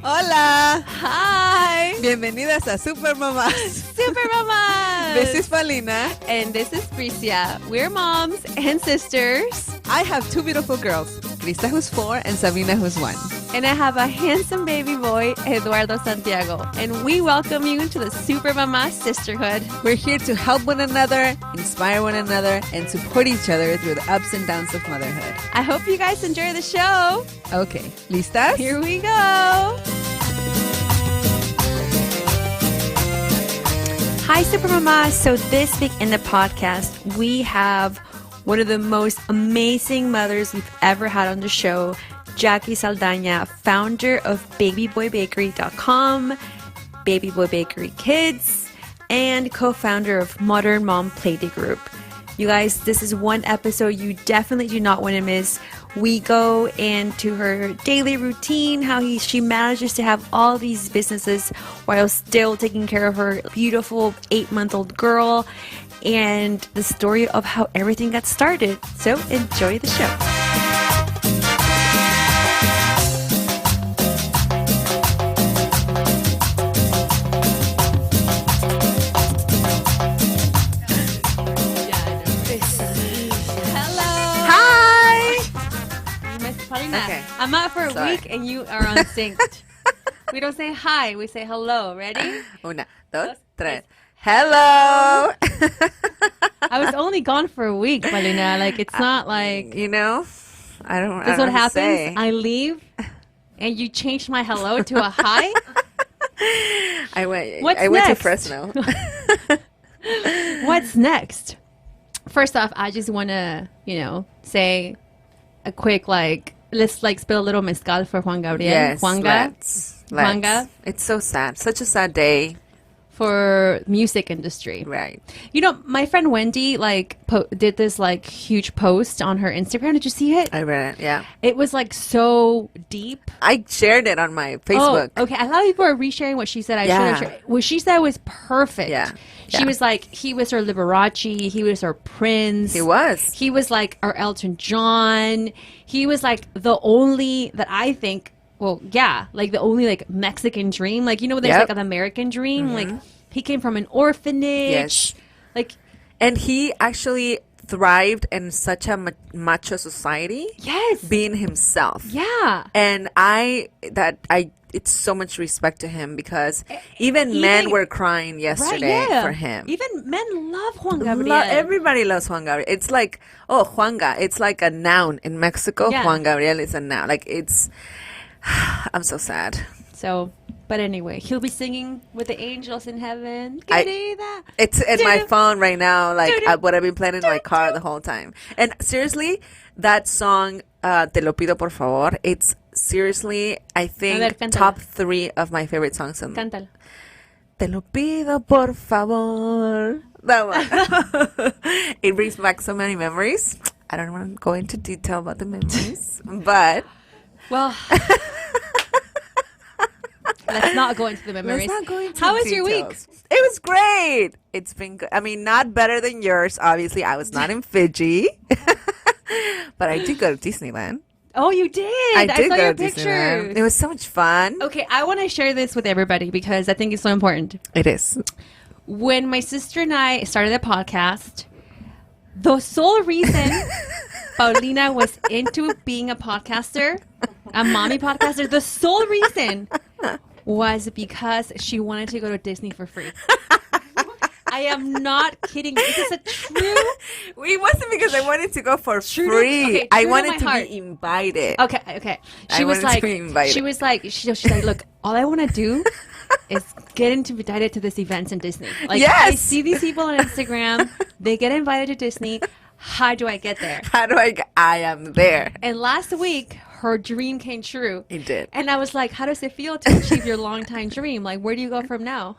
Hola. Hi. Bienvenidas a Super Mamás. Super Mamás. This is Paulina. And this is Bricia. We're moms and sisters. I have two beautiful girls, Krista, who's 4, and Sabina, who's 1. And I have a handsome baby boy, Eduardo Santiago. And we welcome you to the Super Mamás Sisterhood. We're here to help one another, inspire one another, and support each other through the ups and downs of motherhood. I hope you guys enjoy the show. Okay, ¿listas? Here we go. Hi, Super Mamás. So this week in the podcast, we have one of the most amazing mothers we've ever had on the show, Jacqui Saldaña, founder of babyboybakery.com, Baby Boy Bakery Kids, and co-founder of Modern Mom Playdate Group. You guys, this is one episode you definitely do not want to miss. We go into her daily routine, how she manages to have all these businesses while still taking care of her beautiful 8-month-old girl, and the story of how everything got started. So enjoy the show. Okay. I'm out for a week and you are unsynced. We don't say hi, we say hello. Ready? 1, 2, 3. Hello! I was only gone for a week, Paulina. Like, it's not like... You know, I don't That's what happens. Say. I leave and you change my hello to a hi? I went to Fresno. What's next? First off, I just want to, say a quick, let's spill a little mezcal for Juan Gabriel. Yes, Let's. Juanga. It's so sad. Such a sad day. For music industry. Right. My friend Wendy, did this, huge post on her Instagram. Did you see it? I read it, yeah. It was, so deep. I shared it on my Facebook. Oh, okay. A lot of people are resharing what she said. What she said was perfect. Yeah. She was like, he was her Liberace. He was her Prince. He was. He was our Elton John. He was the only that I think, the only Mexican dream. There's an American dream. Mm-hmm. He came from an orphanage. Yes. And he actually thrived in such a macho society. Yes. Being himself. Yeah. And it's so much respect to him because even men were crying yesterday for him. Even men love Juan Gabriel. Everybody loves Juan Gabriel. It's Juanga. It's like a noun in Mexico. Yeah. Juan Gabriel is a noun. I'm so sad. So, but anyway, he'll be singing with the angels in heaven. It's in my phone right now. What I've been playing in my car the whole time. And seriously, that song, Te lo pido por favor, it's seriously, I think, top 3 of my favorite songs. Cántalo. Te lo pido por favor. That one. It brings back so many memories. I don't want to go into detail about the memories, but... Well... Let's not go into the memories. How was your week? It was great. It's been good. I mean, not better than yours, obviously. I was not in Fiji. But I did go to Disneyland. Oh, you did? I did saw go your to pictures. Disneyland. It was so much fun. Okay, I want to share this with everybody because I think it's so important. It is. When my sister and I started the podcast, the sole reason Paulina was into being a podcaster, a mommy podcaster, the sole reason was because she wanted to go to Disney for free. I am not kidding. This is a true... It wasn't because I wanted to go for free. I wanted to be invited. Okay. She was like, look, all I want to do is get invited to these events in Disney. Yes. I see these people on Instagram. They get invited to Disney. How do I get there? I am there. And last week, her dream came true. It did. And I was like, how does it feel to achieve your longtime dream? Where do you go from now?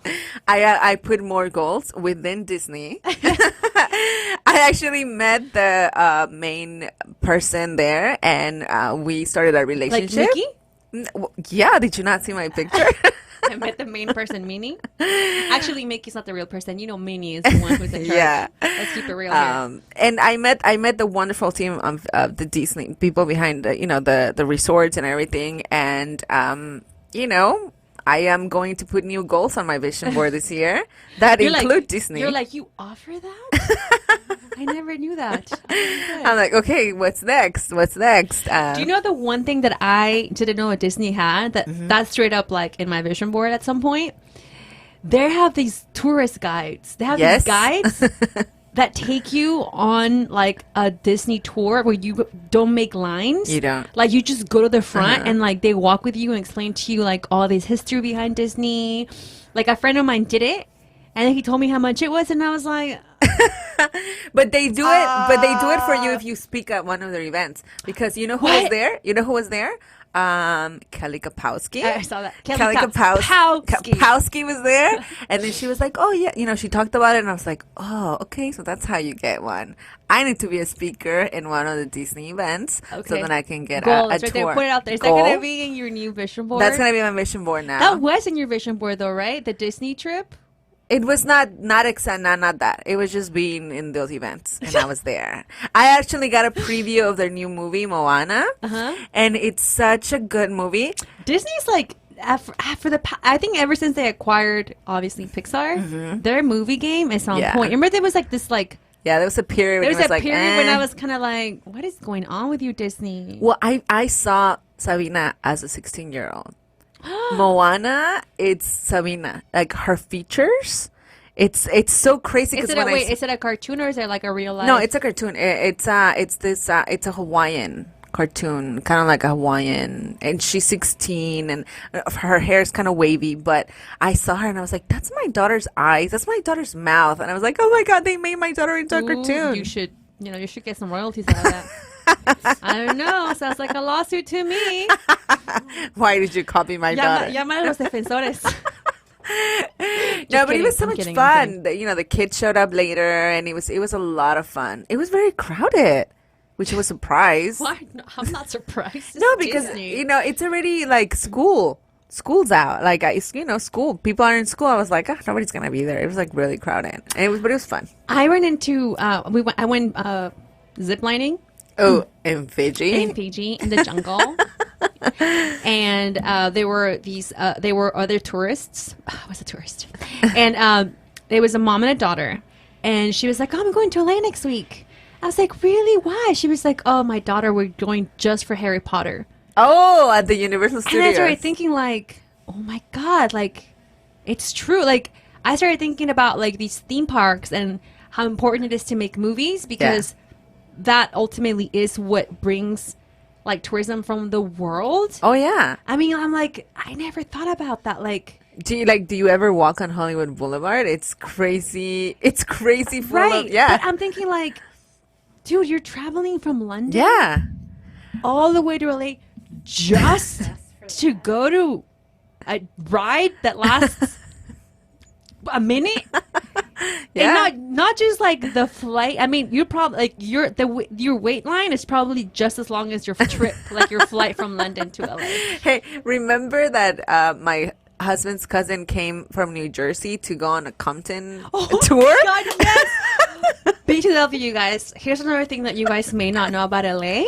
I put more goals within Disney. I actually met the main person there, and we started a relationship. Like Mickey? Yeah, did you not see my picture? I met the main person, Minnie. Actually, Mickey's not the real person. You know, Minnie is the one who's in charge. Yeah. Let's keep it real here. And I met the wonderful team of the Disney people behind the resorts and everything. And I am going to put new goals on my vision board this year that include Disney. You're like, you offer that? I never knew that. I'm like, okay, what's next? What's next? Do you know the one thing that I didn't know what Disney had that's straight up like in my vision board at some point? They have these tourist guides. They have these guides that take you on like a Disney tour where you don't make lines. You don't. Like you just go to the front and like they walk with you and explain to you like all this history behind Disney. Like a friend of mine did it and he told me how much it was and I was like... But they do it. But they do it for you if you speak at one of their events. Because you know who was there? You know who was there? Kelly Kapowski. I saw that. Kelly Kapowski was there, and then she was like, "Oh yeah," she talked about it, and I was like, "Oh, okay, so that's how you get one. I need to be a speaker in one of the Disney events, so then I can get a right tour." there. Put it out there. Is that going to be in your new vision board? That's going to be my vision board now. That was in your vision board, though, right? The Disney trip. It was not that. It was just being in those events, and I was there. I actually got a preview of their new movie, Moana, and it's such a good movie. Disney's like, I think ever since they acquired, obviously, Pixar, their movie game is on point. Remember there was like this like... Yeah, there was a period when I was kind of like, what is going on with you, Disney? Well, I saw Sabina as a 16-year-old. Moana, it's Sabina. Like her features, it's so crazy. Is it a cartoon or is it like a real life? No, it's a cartoon. It's a Hawaiian cartoon, kind of like a Hawaiian. And she's 16, and her hair is kind of wavy. But I saw her and I was like, that's my daughter's eyes. That's my daughter's mouth. And I was like, oh my god, they made my daughter into a cartoon. You should get some royalties out of that. I don't know. Sounds like a lawsuit to me. Why did you copy my daughter? Llama a los defensores. No, but it was so much fun. The kids showed up later, and it was a lot of fun. It was very crowded, which was a surprise. Why? No, I'm not surprised. No, because Disney. It's already like school's out. Like school. People are in school. I was like, nobody's gonna be there. It was like really crowded, but it was fun. I ran into I went ziplining. Oh, in Fiji? In Fiji, in the jungle. And there were other tourists. I was a tourist. And there was a mom and a daughter. And she was like, I'm going to LA next week. I was like, really? Why? She was like, oh, my daughter, we're going just for Harry Potter. Oh, at the Universal Studios. And I started thinking like, oh, my God, like, it's true. Like, I started thinking about like these theme parks and how important it is to make movies because... Yeah. That ultimately is what brings like tourism from the world. Oh yeah. I mean, I'm like, I never thought about that. Like, do you ever walk on Hollywood Boulevard? It's crazy. It's crazy full of, yeah. But I'm thinking like, dude, you're traveling from London, yeah, all the way to LA just to go to a ride that lasts a minute. Yeah. And not just like the flight. I mean, you're probably like your wait line is probably just as long as your trip, like your flight from London to LA. Hey, remember that my husband's cousin came from New Jersey to go on a Compton tour? God, yes. BTW, you guys. Here's another thing that you guys may not know about LA.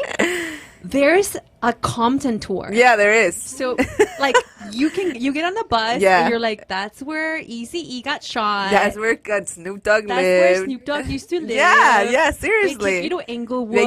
There's a Compton tour. Yeah, there is. So, like, you get on the bus, and you're like, that's where Eazy-E got shot. That's where Snoop Dogg lived. That's where Snoop Dogg used to live. Yeah, seriously. They take you to Inglewood.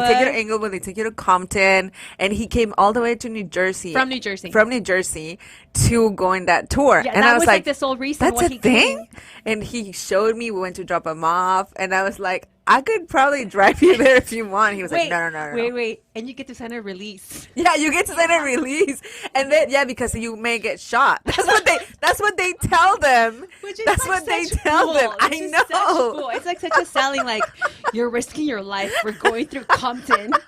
They take you to Compton, and he came all the way to New Jersey. From New Jersey to go on that tour. Yeah, and that I was like the sole reason why he came. And he showed me, we went to drop him off, and I was like, I could probably drive you there if you want. He was like, no. Wait. And you get to sign a release. Yeah, you get to sign a release. And then, because you may get shot. That's what they tell them. That's like what they tell them. I know. It's like such a selling, like, you're risking your life for going through Compton. Like,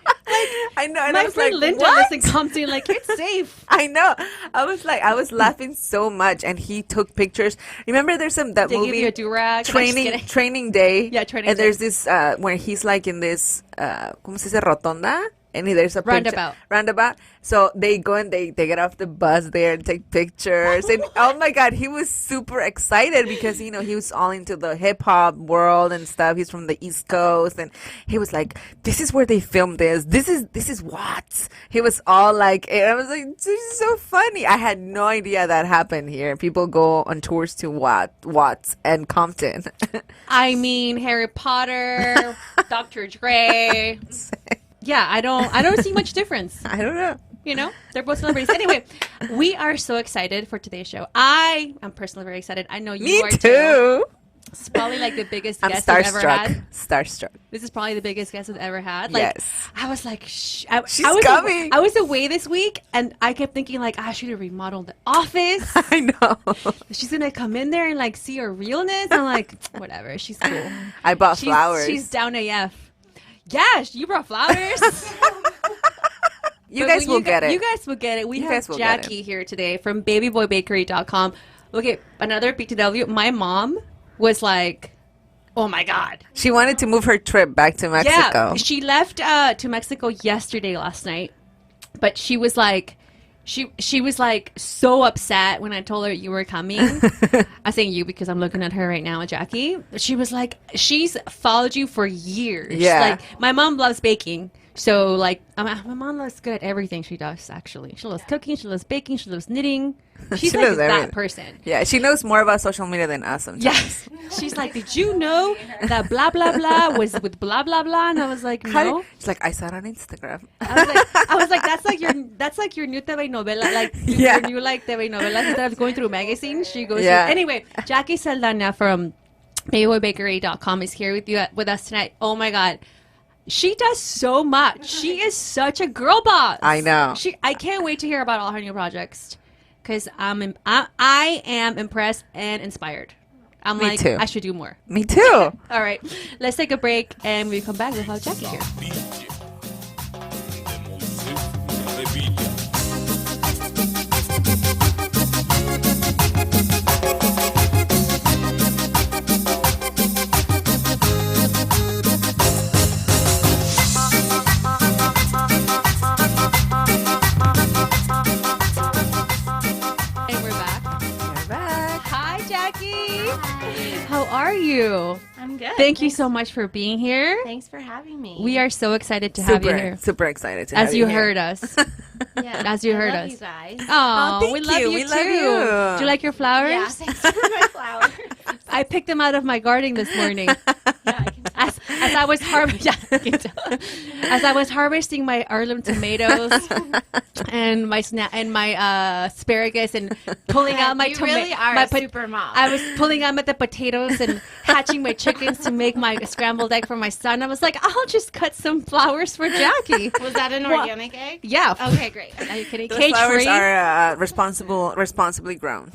I know. And my I was friend like, Linda what? lives in Compton. Like, it's safe. I know. I was laughing so much. And he took pictures. Remember there's that they movie. Give you a do-rag. Training Day. Yeah, Training Day. And there's this, where he's like in this, ¿cómo se dice? Rotonda. and there's a roundabout. So they go and they get off the bus there and take pictures. And oh my God, he was super excited because, he was all into the hip hop world and stuff. He's from the East Coast, and he was like, this is where they filmed this. This is Watts. He was all like, and I was like, this is so funny. I had no idea that happened here. People go on tours to Watts and Compton. I mean, Harry Potter, Dr. Dre. Yeah, I don't see much difference. I don't know. They're both celebrities. Anyway, we are so excited for today's show. I am personally very excited. I know you are too. It's probably like the biggest guest we've ever had. Starstruck. This is probably the biggest guest we've ever had. Yes. I was like, she's coming. I was away this week, and I kept thinking like, I should have remodeled the office. I know. She's gonna come in there and like see her realness. I'm like, whatever. She's cool. I bought flowers. She's down AF. Yeah, you brought flowers. You guys will get it. You guys will get it. We have Jacqui here today from babyboybakery.com. Okay, another BTW. My mom was like, oh my God. She wanted to move her trip back to Mexico. Yeah, she left to Mexico last night. But she was like, she was like so upset when I told her you were coming. I'm saying you because I'm looking at her right now, Jacqui. She was like, she's followed you for years. Yeah. Like, my mom loves baking. So, like, my mom loves good at everything she does, actually. She loves cooking, she loves baking, she loves knitting. She's like that person. Yeah, she knows more about social media than us sometimes. Yes. She's like, did you know that blah, blah, blah was with blah, blah, blah? And I was like, no. She's like, I saw it on Instagram. I was like, that's like your new telenovela, like your new like telenovelas. Instead of going through magazines, she goes through. Anyway, Jacqui Saldana from babyboybakery.com is here with us tonight. Oh my God. She does so much. She is such a girl boss. I know. I can't wait to hear about all her new projects because I am impressed and inspired. Me too. I should do more. Me too. All right. Let's take a break and we come back. We'll have Jacqui here. How are you? I'm good. Thank you so much for being here. Thanks for having me. We are so excited to have you here. Super excited to have you here. As you heard us. Yeah. As you heard us. I love you guys. Oh, we love you too. Do you like your flowers? Yeah, thanks for my flowers. I picked them out of my garden this morning. As I was harvesting my heirloom tomatoes and my asparagus and pulling out my tomatoes. You really are a super mom. I was pulling out the potatoes and hatching my chickens to make my scrambled egg for my son. I was like, I'll just cut some flowers for Jacqui. Was that an organic egg? Yeah. Okay, great. Are you kidding? Those flowers are responsibly grown.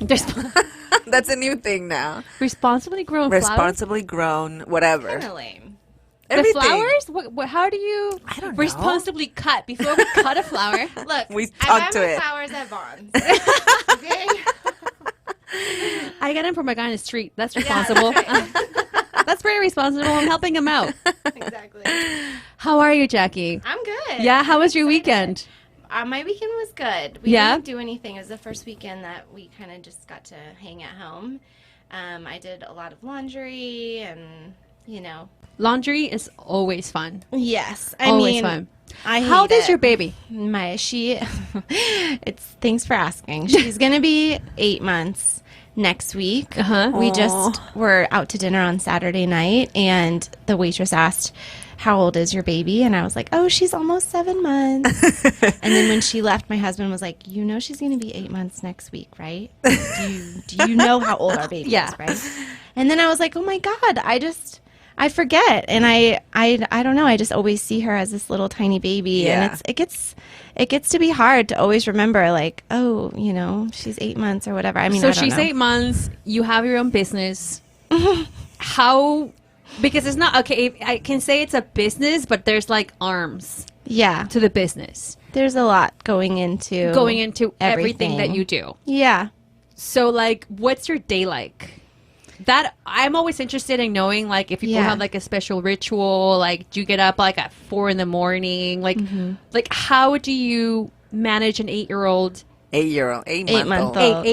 That's a new thing now. Responsibly grown Responsibly grown, whatever. Kind of lame. Everything. The flowers? How do you I don't know. responsibly cut before we cut a flower? Look, we I talked to buy it. my flowers at Vons. Okay? I get them from a guy in the street. That's responsible. Yeah, that's right. That's very responsible. I'm helping him out. Exactly. How are you, Jacqui? I'm good. Yeah, how was your weekend? My weekend was good. We didn't do anything. It was the first weekend that we kind of just got to hang at home. I did a lot of laundry and, Laundry is always fun. Yes. Always fun. How old is your baby? Thanks for asking. She's going to be 8 months next week. We just were out to dinner on Saturday night, and the waitress asked, how old is your baby? And I was like, oh, she's almost 7 months. And then when she left, my husband was like, she's going to be 8 months next week, right? Do you know how old our baby is, right? And then I was like, oh my God, I forget. And I don't know. I just always see her as this little tiny baby. Yeah. And it gets to be hard to always remember, like, oh, she's 8 months or whatever. I mean, so I don't she's know. 8 months. You have your own business. How? Because it's not okay. I can say it's a business, but there's like arms. Yeah. To the business. There's a lot going into everything that you do. Yeah. So like, what's your day like? that I'm always interested in knowing, like, if people have like a special ritual, like, do you get up like at 4 a.m, like, like, how do you manage an 8-year-old? 8-month-old.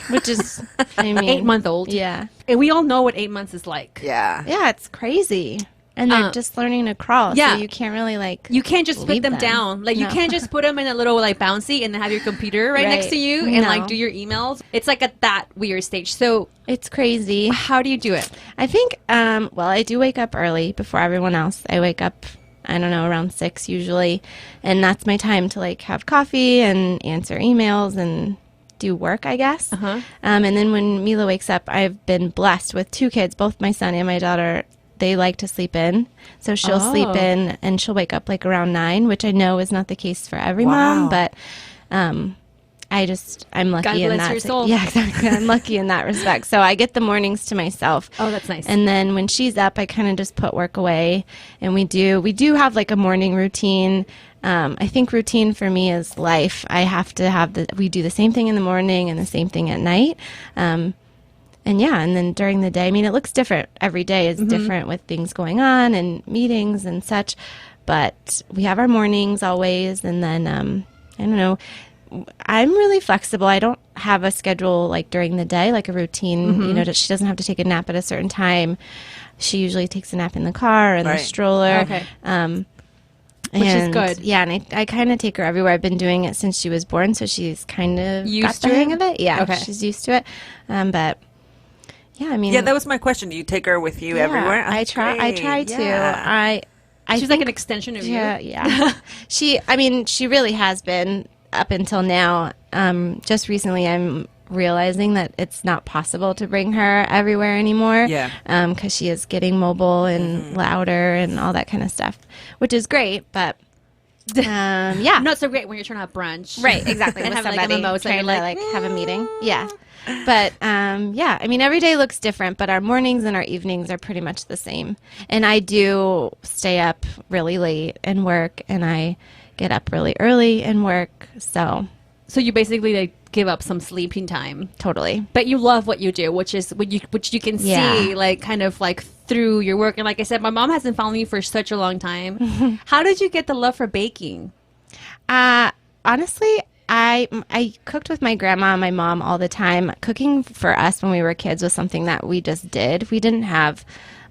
Which is, I mean, 8-month-old. Yeah. And we all know what 8 months is like. Yeah, it's crazy. And they're just learning to crawl. Yeah. So you can't really, like, you can't just put them down. Like, you can't just put them in a little, like, bouncy and then have your computer right next to you and, like, do your emails. It's, like, at that weird stage. So it's crazy. How do you do it? I think, well, I do wake up early before everyone else. I wake up, I don't know, around 6 usually. And that's my time to, like, have coffee and answer emails and do work, I guess. And then when Mila wakes up, I've been blessed with 2 kids, both my son and my daughter. They like to sleep in. So she'll sleep in and she'll wake up like around 9, which I know is not the case for every mom, but I'm lucky God in bless that. your soul. Yeah, exactly. I'm lucky in that respect. So I get the mornings to myself. Oh, that's nice. And then when she's up, I kind of just put work away, and we do have like a morning routine. I think routine for me is life. I have to have we do the same thing in the morning and the same thing at night. And then during the day, I mean, it looks different. Every day is different with things going on and meetings and such. But we have our mornings always. And then, I don't know, I'm really flexible. I don't have a schedule like during the day, like a routine, you know, that she doesn't have to take a nap at a certain time. She usually takes a nap in the car or in the stroller. Okay. Which is good. Yeah, and I kind of take her everywhere. I've been doing it since she was born, so she's kind of used got to the hang it? of it. Yeah, Okay. she's used to it. But yeah, I mean, Yeah, that was my question. Do you take her with you everywhere? I try. I try to. Yeah. She's like an extension of you. Yeah. She really has been up until now. Just recently, I'm realizing that it's not possible to bring her everywhere anymore. Yeah. Because she is getting mobile and louder and all that kind of stuff, which is great, but. Yeah, not so great when you're trying to have brunch, right? Exactly, and with have somebody like a mimosa, trying to like have a meeting. Yeah, but yeah, I mean, every day looks different, but our mornings and our evenings are pretty much the same. And I do stay up really late and work, and I get up really early and work. So you basically like give up some sleeping time, totally. but you love what you do, which you can see like kind of like through your work. And like I said, my mom hasn't followed me for such a long time. How did you get the love for baking? Honestly, I cooked with my grandma and my mom all the time. Cooking for us when we were kids was something that we just did. We didn't have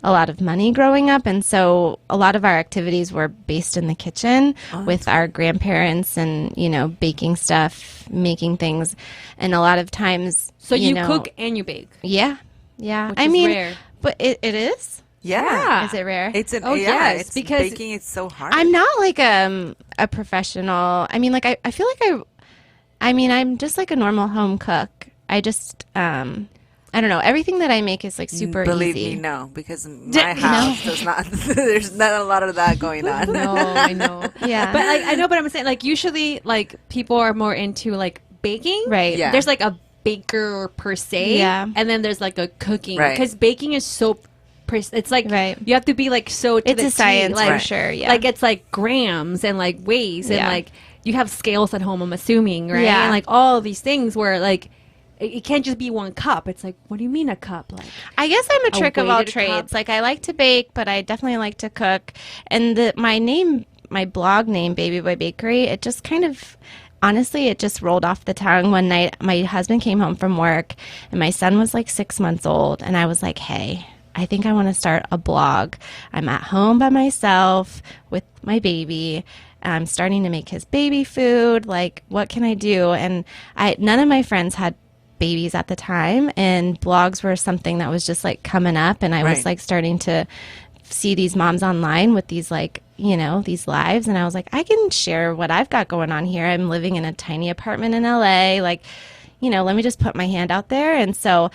a lot of money growing up, and so a lot of our activities were based in the kitchen with our grandparents and, you know, baking stuff, making things. And a lot of times, so you cook and you bake. Yeah. Which is rare. But it is? Yeah. Is it rare? It's yes, it's because baking is so hard. I'm not like a professional. I mean, like I feel like I'm just like a normal home cook. I just I don't know. Everything that I make is like super Believe easy. me, no, because my house does not. There's not a lot of that going on. No, I know. Yeah, but like I know, but I'm saying like usually like people are more into like baking, right? Yeah. There's like a baker per se, and then there's like a cooking, because baking is so. It's like you have to be like so. To it's the a science like, for sure. Yeah, like it's like grams and like weighs and like you have scales at home. I'm assuming, right? Yeah, and like all these things where like. It can't just be one cup. It's like, what do you mean a cup? Like, I guess I'm a trick of all weighted trades. cup? Like I like to bake, but I definitely like to cook. And my blog name, Baby Boy Bakery, it just kind of, honestly, it just rolled off the tongue. One night, my husband came home from work, and my son was like 6 months old, and I was like, hey, I think I want to start a blog. I'm at home by myself with my baby. I'm starting to make his baby food. Like, what can I do? And none of my friends had babies at the time, and blogs were something that was just like coming up, and I was like starting to see these moms online with these like, you know, these lives, and I was like, I can share what I've got going on here. I'm living in a tiny apartment in LA, like, you know, let me just put my hand out there. And so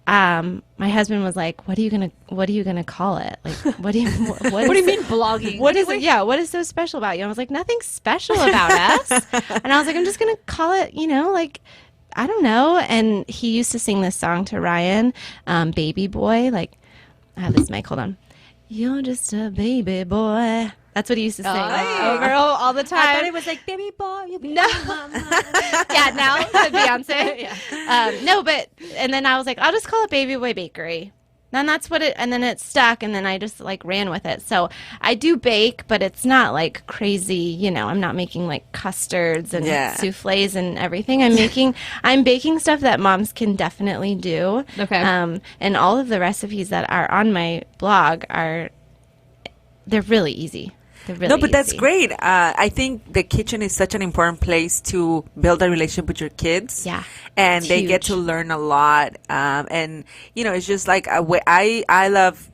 my husband was like, what are you gonna call it? Like, what do you mean blogging? What is it? Yeah, what is so special about you? I was like, nothing special about us. And I was like, I'm just gonna call it, you know, like, I don't know. And he used to sing this song to Ryan, Baby Boy. Like, I have this mic, hold on. You're just a baby boy. That's what he used to sing over all the time. I thought it was like, baby boy, you be no. mama. Yeah, now the Beyonce. Yeah. No, but, and then I was like, I'll just call it Baby Boy Bakery. Then that's what and then it stuck, and then I just like ran with it. So I do bake, but it's not like crazy, I'm not making like custards and souffles and everything. I'm baking stuff that moms can definitely do. Okay. And all of the recipes that are on my blog they're really easy. No, but that's great. I think the kitchen is such an important place to build a relationship with your kids. Yeah. And they get to learn a lot. And, it's just like I love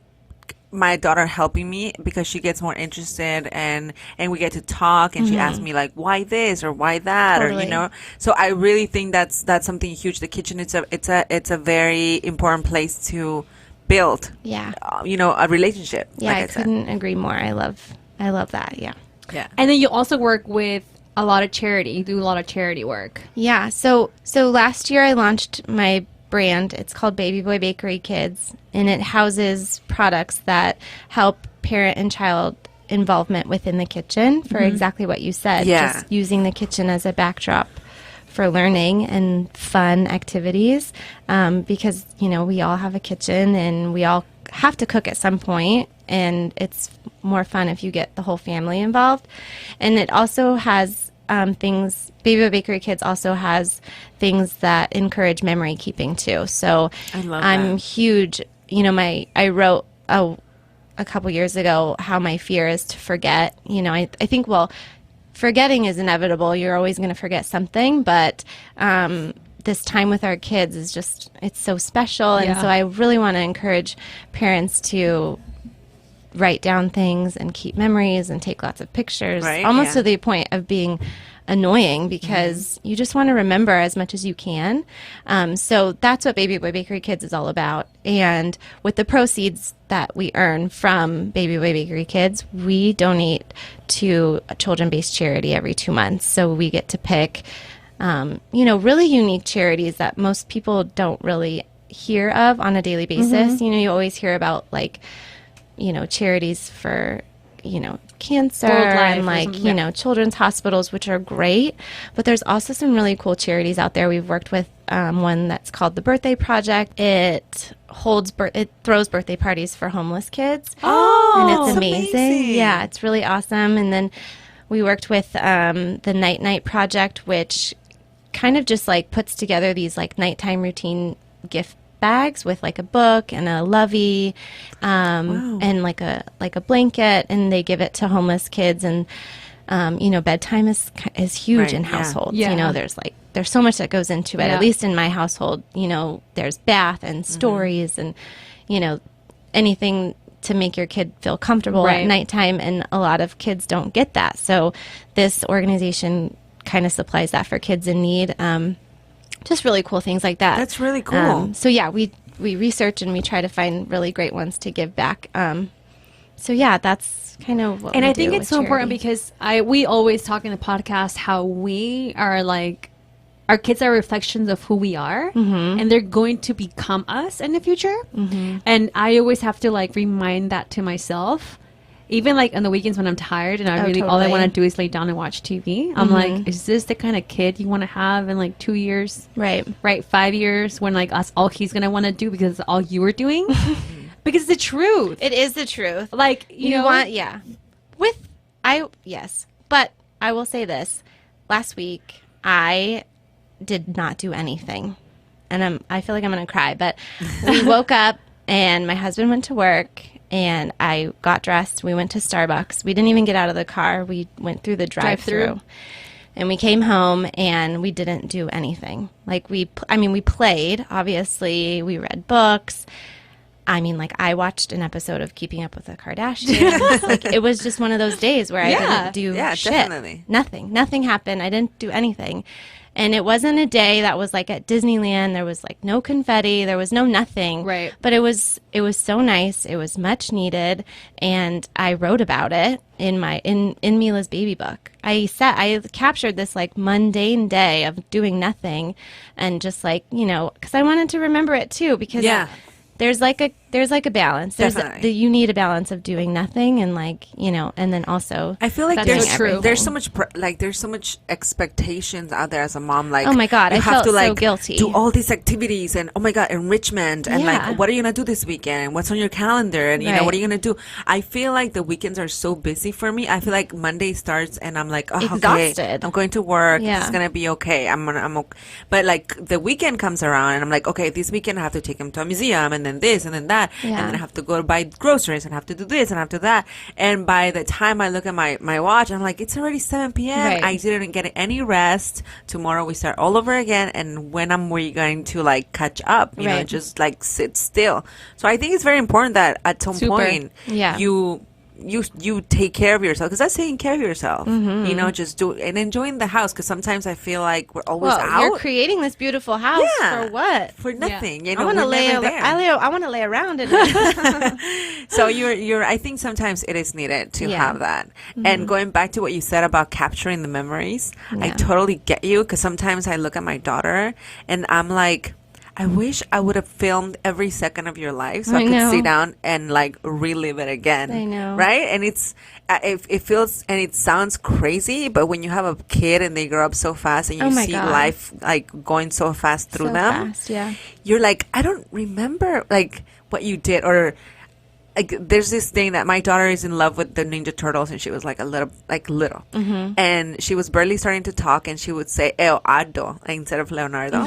my daughter helping me because she gets more interested and we get to talk and she asks me like, why this or why that? Totally. Or, so I really think that's something huge. The kitchen, it's a very important place to build, a relationship. Yeah, I couldn't agree more. I love that. Yeah. And then you also work with a lot of charity. You do a lot of charity work. Yeah. So last year I launched my brand. It's called Baby Boy Bakery Kids, and it houses products that help parent and child involvement within the kitchen for exactly what you said. Yeah. Just using the kitchen as a backdrop for learning and fun activities, because, we all have a kitchen and we all have to cook at some point, and it's more fun if you get the whole family involved. And it also has things, Baby Boy Bakery Kids also has things that encourage memory keeping too. So I'm huge, I wrote a couple years ago how my fear is to forget. I think, forgetting is inevitable. You're always going to forget something, but this time with our kids is just, it's so special. And so I really want to encourage parents to write down things and keep memories and take lots of pictures, almost to the point of being annoying, because you just want to remember as much as you can. So that's what Baby Boy Bakery Kids is all about. And with the proceeds that we earn from Baby Boy Bakery Kids, we donate to a children-based charity every 2 months. So we get to pick, really unique charities that most people don't really hear of on a daily basis. You always hear about like, charities for, cancer and like, children's hospitals, which are great. But there's also some really cool charities out there. We've worked with one that's called the Birthday Project. It throws birthday parties for homeless kids. Oh, and it's amazing. Yeah, it's really awesome. And then we worked with the Night Project, which kind of just like puts together these like nighttime routine gift bags with like a book and a lovey, and like a blanket, and they give it to homeless kids. And bedtime is huge in households. There's so much that goes into it. At least in my household, there's bath and stories and anything to make your kid feel comfortable at nighttime, and a lot of kids don't get that. So this organization kind of supplies that for kids in need. Just really cool things like that. That's really cool. So yeah, we research and we try to find really great ones to give back. So yeah, that's kind of what. And we I think do it's so with important charity. because we always talk in the podcast how we are like, our kids are reflections of who we are, and they're going to become us in the future. And I always have to like remind that to myself. Even like on the weekends when I'm tired and all I want to do is lay down and watch TV. I'm like, is this the kind of kid you want to have in like 2 years? Right. 5 years when like that's all he's going to want to do because it's all you were doing? Because it's the truth. It is the truth. Like, you know. Yes. But I will say this. Last week, I did not do anything. And I feel like I'm going to cry. But we woke up and my husband went to work. And I got dressed. We went to Starbucks. We didn't even get out of the car. We went through the drive-through. And we came home and we didn't do anything. Like we played, obviously. We read books. I watched an episode of Keeping Up with the Kardashians. It was just one of those days where I didn't do shit. Definitely. Nothing happened. I didn't do anything. And it wasn't a day that was like at Disneyland. There was like no confetti. There was no nothing. Right. But it was so nice. It was much needed. And I wrote about it in Mila's baby book. I captured this like mundane day of doing nothing, and just like, because I wanted to remember it too, because there's there's like a balance. You need a balance of doing nothing and like, you know, and then also I feel like That's true. there's so much there's so much expectations out there as a mom. Like, oh my God, you I have felt to like so guilty. do all these activities and oh my God, enrichment and Yeah. like what are you gonna do this weekend and what's on your calendar and you know Right. what are you gonna do. I feel like the weekends are so busy for me. I feel like Monday starts and I'm like, oh, okay, Exhausted. I'm going to work. Yeah. It's gonna be okay. I'm okay. But like the weekend comes around and I'm like, okay, this weekend I have to take him to a museum and then this and then that Yeah. and then I have to go buy groceries and I have to do this and I have to that. And by the time I look at my watch, I'm like, it's already 7 p.m. Right. I didn't get any rest. Tomorrow we start all over again. And when am we going to like catch up? You know, Right. just like sit still. So I think it's very important that at some Super. point, Yeah. you take care of yourself, because that's taking care of yourself. Mm-hmm. You know, just do and enjoying the house, because sometimes I feel like we're always Well, out you're creating this beautiful house Yeah. for what? for nothing. You I know, want to we're lay. never there. I want to lay around in it. So you're I think sometimes it is needed to Yeah. have that. And going back to what you said about capturing the memories, I Yeah. totally get you, because sometimes I look at my daughter and I'm like, I wish I would have filmed every second of your life so I I could know. sit down and like relive it again. I know. Right? And it's it feels and it sounds crazy, but when you have a kid and they grow up so fast and you Oh my see God. life like going so fast through So them, fast, yeah. you're like, I don't remember like what you did. Or like there's this thing that my daughter is in love with the Ninja Turtles, and she was like little Mm-hmm. and she was barely starting to talk, and she would say Eoardo instead of Leonardo.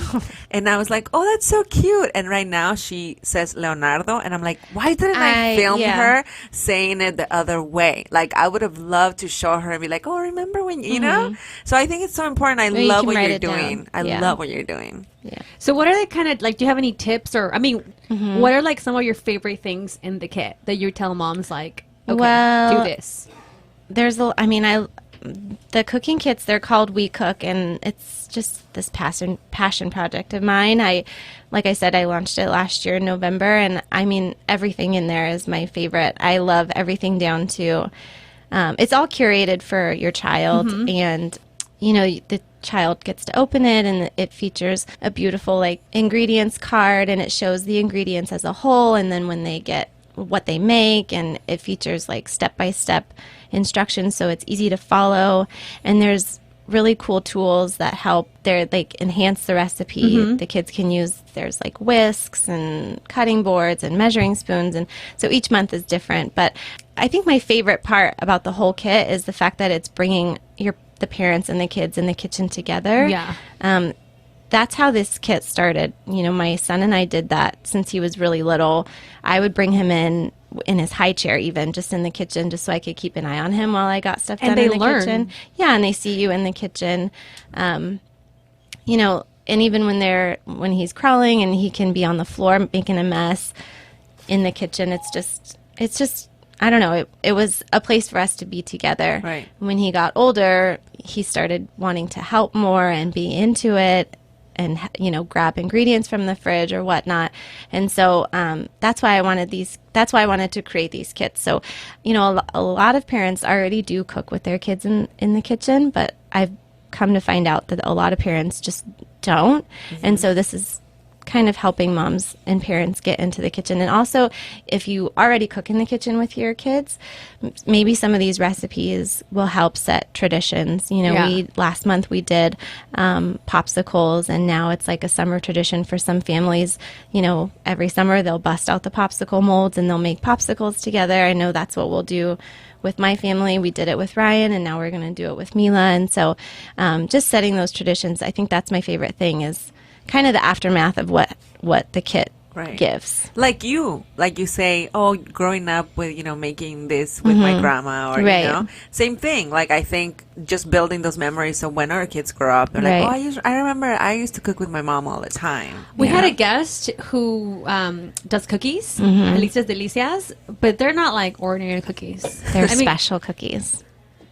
And I was like, oh, that's so cute. And right now she says Leonardo, and I'm like, why didn't I film yeah. her saying it the other way? Like I would have loved to show her and be like, oh, remember when you know. So I think it's so important. I Well, you love can what write you're it down. doing. I Yeah. love what you're doing. Yeah. So what are they kind of like, do you have any tips or, I mean, what are like some of your favorite things in the kit that you tell moms like, okay, Well, do this? There's the cooking kits, they're called We Cook, and it's just this passion project of mine. Like I said, I launched it last year in November, and I mean, everything in there is my favorite. I love everything down to, it's all curated for your child, and you know, the child gets to open it and it features a beautiful like ingredients card, and it shows the ingredients as a whole, and then when they get what they make, and it features like step-by-step instructions so it's easy to follow, and there's really cool tools that help they're like enhance the recipe. The kids can use, there's like whisks and cutting boards and measuring spoons, and so each month is different. But I think my favorite part about the whole kit is the fact that it's bringing the parents and the kids in the kitchen together. Yeah. That's how this kit started. You know, my son and I did that since he was really little. I would bring him in his high chair, even just in the kitchen, just so I could keep an eye on him while I got stuff And done they in the learn. kitchen. Yeah, and they see you in the kitchen. You know, and even when he's crawling and he can be on the floor making a mess in the kitchen, it's just I don't know. It was a place for us to be together. Right. When he got older, he started wanting to help more and be into it, and you know, grab ingredients from the fridge or whatnot. And so that's why I wanted That's why I wanted to create these kits. So, you know, a lot of parents already do cook with their kids in the kitchen, but I've come to find out that a lot of parents just don't. And so this is kind of helping moms and parents get into the kitchen. And also, if you already cook in the kitchen with your kids, maybe some of these recipes will help set traditions. You know, last month we did popsicles, and now it's like a summer tradition for some families. You know, every summer they'll bust out the popsicle molds and they'll make popsicles together. I know that's what we'll do with my family. We did it with Ryan, and now we're going to do it with Mila. And so just setting those traditions, I think that's my favorite thing, is kind of the aftermath of what the kit gives. Like you say, oh, growing up with, you know, making this with my grandma, or, you know, same thing. Like, I think just building those memories, so when our kids grow up, they're like, oh, I remember I used to cook with my mom all the time. We had a guest who does cookies, Alicia's Delicias, but they're not like ordinary cookies. They're special cookies.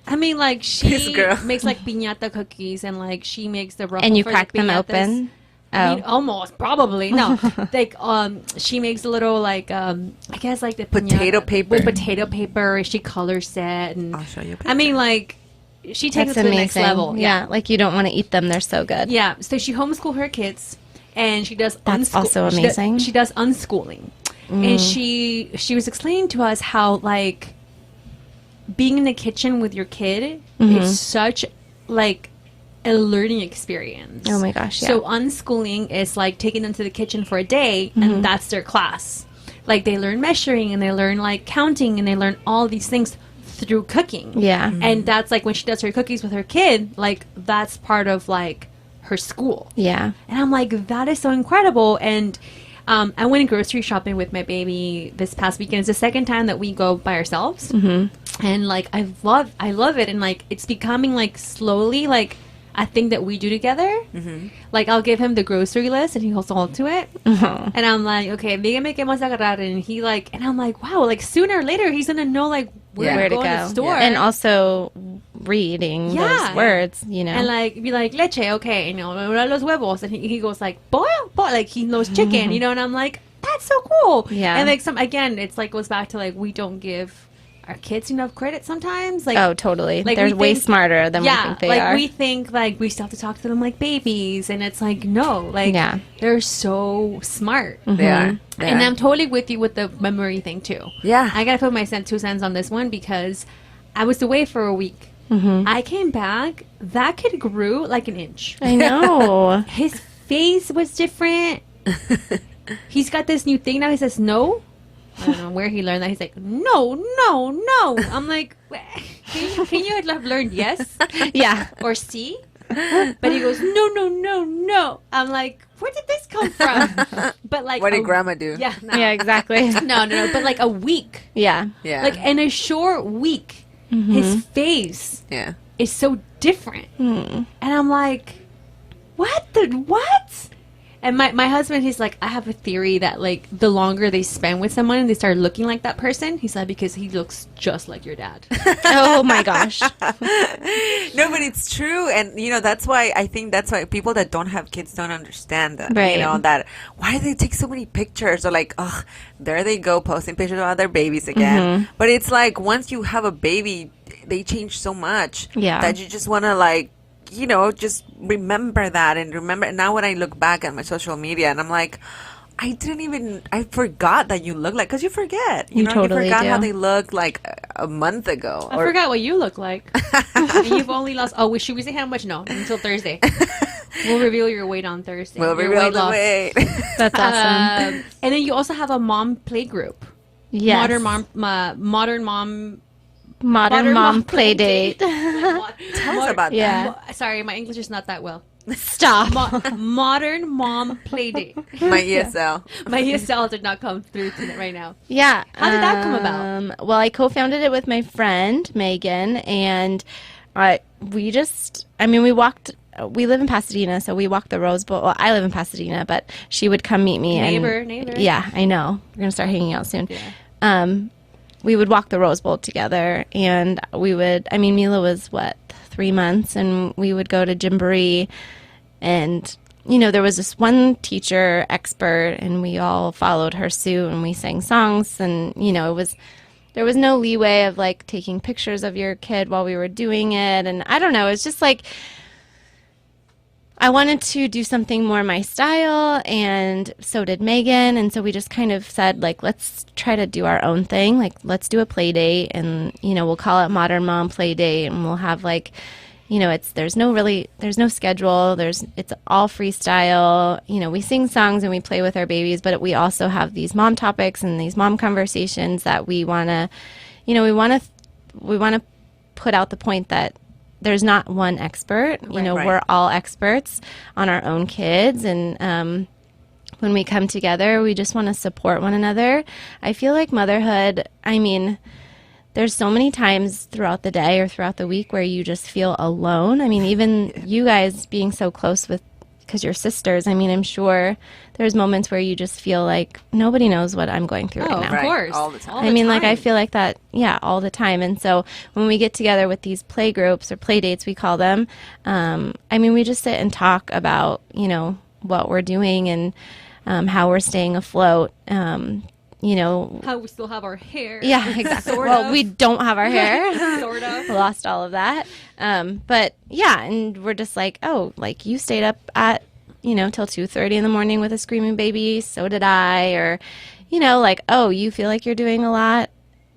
I mean, like, she makes like piñata cookies, and like she makes the ruffle and you for crack the them piñatas. open. I mean, almost, probably. No, like, she makes a little, like, I guess, like, the potato paper. With potato paper, she colors it. And I'll show you a picture. I mean, like, she takes it to the next level. Yeah, like, you don't want to eat them. They're so good. Yeah, so she homeschools her kids, and she does That's also amazing. She does unschooling. And she was explaining to us how, like, being in the kitchen with your kid is such, like, a learning experience. Oh my gosh, yeah. So unschooling is like taking them to the kitchen for a day and that's their class. Like, they learn measuring and they learn, like, counting and they learn all these things through cooking. Yeah. And that's, like, when she does her cookies with her kid, like, that's part of, like, her school. Yeah. And I'm like, that is so incredible. And I went grocery shopping with my baby this past weekend. It's the second time that we go by ourselves. And, like, I love it. And, like, it's becoming, like, slowly, like, a thing that we do together. Like, I'll give him the grocery list and he holds on to it. And I'm like, okay, dígame qué más agarrar. And he, like, and I'm like, wow, like, sooner or later he's gonna know, like, where to go to the store. And also reading those words, you know. And, like, be like, leche, okay, you know, los huevos. And he goes, like, boil, like, he knows chicken, you know. And I'm like, that's so cool. Yeah. And, like, again, it's, like, goes back to, like, we don't give our kids enough credit sometimes. Like, oh, totally. Like, they're way smarter than we think they are. We think, like, we still have to talk to them like babies. And it's like, no. Like, they're so smart. They are. And I'm totally with you with the memory thing, too. Yeah. I got to put my 2 cents on this one because I was away for a week. I came back. That kid grew like an inch. I know. His face was different. He's got this new thing now. He says, no. I don't know where he learned that. He's like, no. I'm like, can you have learned yes? Yeah. Or see? But he goes, no. I'm like, where did this come from? But, like, what did grandma do? Yeah. No. Yeah, exactly. No. But, like, a week. Yeah. Like, in a short week, his face is so different. And I'm like, what? And my husband, he's like, I have a theory that, like, the longer they spend with someone and they start looking like that person, he's like, because he looks just like your dad. Oh, my gosh. No, but it's true. And, you know, I think that's why people that don't have kids don't understand that. Right. You know, that why do they take so many pictures? Or, like, there they go posting pictures of other babies again. But it's like, once you have a baby, they change so much that you just want to, like, you know, just remember that and remember. Now when I look back at my social media and I'm like, I forgot that you look like, because you forget. You totally forgot do. how they looked like a month ago. I forgot what you look like. And you've only lost, should we say how much? No, until Thursday. We'll reveal your weight on Thursday. We'll reveal the weight. That's awesome. And then you also have a mom play group. Yes. Modern mom Playdate. Tell us about that. Sorry, my English is not that well. Stop. Modern mom playdate. My ESL. My ESL did not come through right now. Yeah. How did that come about? Well, I co-founded it with my friend Megan, and we live in Pasadena, so we walked the Rose Bowl. Well, I live in Pasadena, but she would come meet me. Neighbor. Yeah, I know. We're gonna start hanging out soon. Yeah. We would walk the Rose Bowl together, and Mila was 3 months, and we would go to Gymboree, and, you know, there was this one teacher expert, and we all followed her suit, and we sang songs, and, you know, there was no leeway of, like, taking pictures of your kid while we were doing it, and I don't know, it's just like, I wanted to do something more my style, and so did Megan, and so we just kind of said, like, let's try to do our own thing. Like, let's do a play date, and, you know, we'll call it Modern Mom Play Date, and we'll have, like, you know, there's no schedule, it's all freestyle. You know, we sing songs and we play with our babies, but we also have these mom topics and these mom conversations that we want to, you know, we want to put out the point that there's not one expert. You know, we're all experts on our own kids, and when we come together, we just want to support one another. I feel like motherhood, there's so many times throughout the day or throughout the week where you just feel alone. Even you guys being so close because you're sisters, I'm sure there's moments where you just feel like nobody knows what I'm going through right now. Of course. All the time. I feel like that, all the time. And so when we get together with these play groups or play dates, we call them, we just sit and talk about, you know, what we're doing and how we're staying afloat. You know, how we still have our hair. Yeah, exactly. Well, we don't have our hair. Sort of. Lost all of that. But yeah, and we're just like, you stayed up at, you know, till 2:30 in the morning with a screaming baby. So did I. Or, you know, like, oh, you feel like you're doing a lot